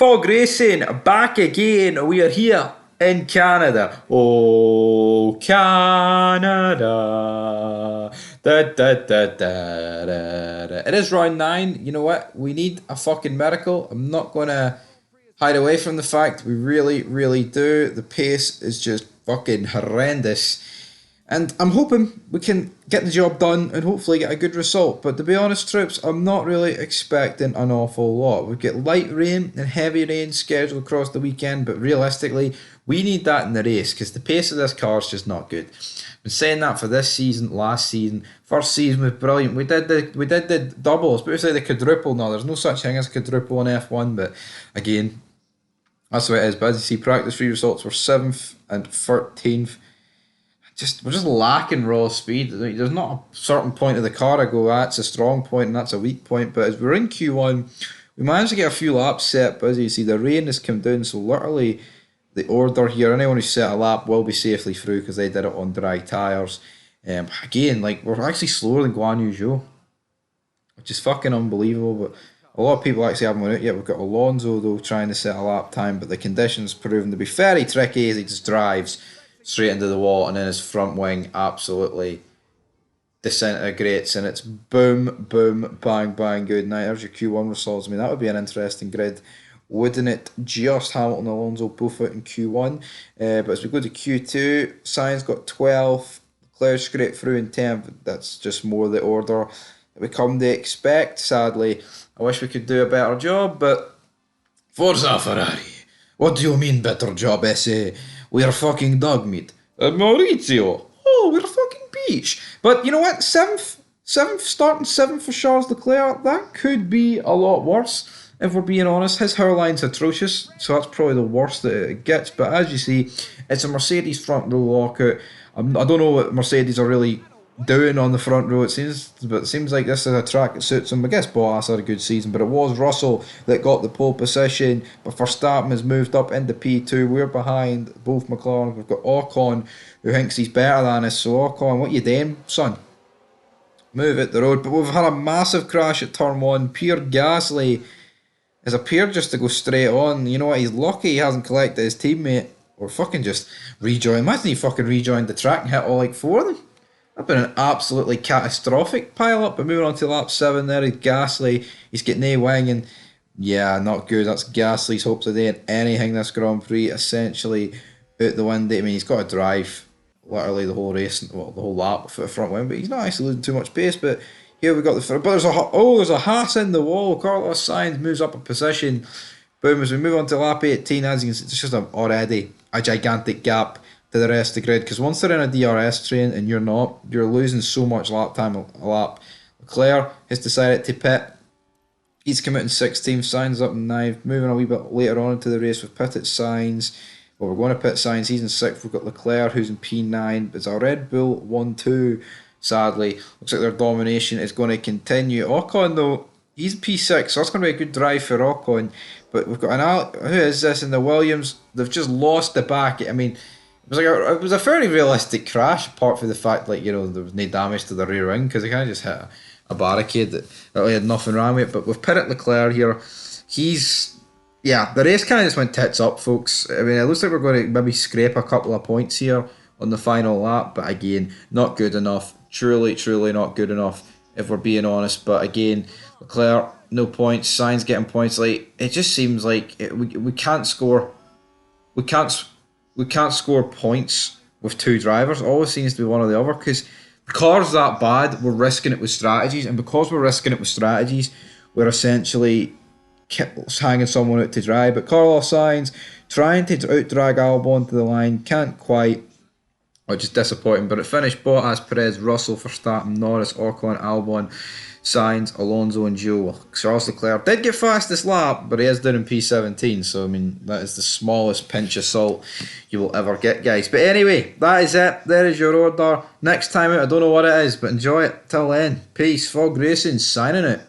Fog Racing back again. We are here in Canada. Oh, Canada. Da, da, da, da, da, da. It is round 9. You know what? We need a fucking miracle. I'm not going to hide away from the fact we really, really do. The pace is just fucking horrendous. And I'm hoping we can get the job done and hopefully get a good result. But to be honest, troops, I'm not really expecting an awful lot. We've got light rain and heavy rain scheduled across the weekend, but realistically, we need that in the race because the pace of this car is just not good. I've been saying that for this season, last season, first season was brilliant. We did the doubles, but we say the quadruple. No, there's no such thing as a quadruple in F1, but again, that's the way it is. But as you see, practice free results were 7th and 13th. We're just lacking raw speed. There's not a certain point of the car I go, that's a strong point and that's a weak point. But as we're in Q1, we managed to get a few laps set. But as you see, the rain has come down, so literally the order here, anyone who set a lap will be safely through because they did it on dry tyres. Again, like we're actually slower than Guan Yu Zhou, which is fucking unbelievable. But a lot of people actually haven't won it yet. We've got Alonso though trying to set a lap time, but the conditions proven to be very tricky as he just drives straight into the wall, and then his front wing absolutely disintegrates, and it's boom, boom, bang, bang, good night. There's your Q1 results. I mean, that would be an interesting grid, wouldn't it? Just Hamilton, Alonso both out in Q1. But as we go to Q2, Sainz got 12th, Leclerc scraped through in 10th. That's just more the order that we come to expect. Sadly, I wish we could do a better job, but Forza Ferrari. What do you mean better job, SA? We're fucking dog meat. Maurizio. Oh, we're fucking peach. But you know what? Seventh, starting 7th for Charles Leclerc. That could be a lot worse, if we're being honest. His hairline's atrocious, so that's probably the worst that it gets. But as you see, it's a Mercedes front row lockout. I don't know what Mercedes are really doing on the front row. It seems like this is a track that suits him. I guess Bottas had a good season, but it was Russell that got the pole position. But Verstappen has moved up into P2. We're behind both McLaren. We've got Ocon, who thinks he's better than us. So Ocon, what you doing, son? Move it the road. But we've had a massive crash at turn 1. Pierre Gasly has appeared just to go straight on. You know what? He's lucky he hasn't collected his teammate or fucking just rejoined. Imagine he fucking rejoined the track and hit all like 4 of them. That'd been an absolutely catastrophic pile-up. But moving on to lap 7 there is Gasly. He's getting a wing and yeah, not good. That's Gasly's hopes of doing anything this Grand Prix. Essentially out the window. I mean, he's got to drive literally the whole race, well, the whole lap for the front wing, but he's not actually losing too much pace. But here we got the front. But there's a Haas in the wall. Carlos Sainz moves up a position. Boom, as we move on to lap 18, as you can see, it's just already a gigantic gap to the rest of the grid, because once they're in a DRS train and you're not, you're losing so much lap time a lap. Leclerc has decided to pit. He's come out in 16th, Sainz up in 9th. Moving a wee bit later on into the race, we've pitted Sainz. Well, we're going to pit Sainz, he's in 6th. We've got Leclerc, who's in P9. It's a Red Bull 1-2, sadly. Looks like their domination is going to continue. Ocon, though, he's P6, so that's going to be a good drive for Ocon. But we've got who is this in the Williams? They've just lost the back. I mean, it was a fairly realistic crash, apart from the fact, like, you know, there was no damage to the rear wing because he kind of just hit a barricade that really had nothing wrong with it. But we've pitted Leclerc here. The race kind of just went tits up, folks. I mean, it looks like we're going to maybe scrape a couple of points here on the final lap, but again, not good enough. Truly, truly not good enough, if we're being honest. But again, Leclerc, no points. Sainz getting points. Like, it just seems like we can't score. We can't score points with two drivers. It always seems to be one or the other, because the car's that bad, we're risking it with strategies, and because we're risking it with strategies, we're essentially hanging someone out to dry. But Carlos Sainz trying to out-drag Albon to the line, can't quite, which is disappointing. But it finished Bottas, Perez, Russell, Verstappen, Norris, Ocon, Albon, Sainz, Alonso and Zhou. Charles Leclerc did get fastest lap, but he is down in P17, so I mean, that is the smallest pinch of salt you will ever get, guys. But anyway, that is it. There is your order. Next time out, I don't know what it is, but enjoy it. Till then, peace. Fog Racing signing out.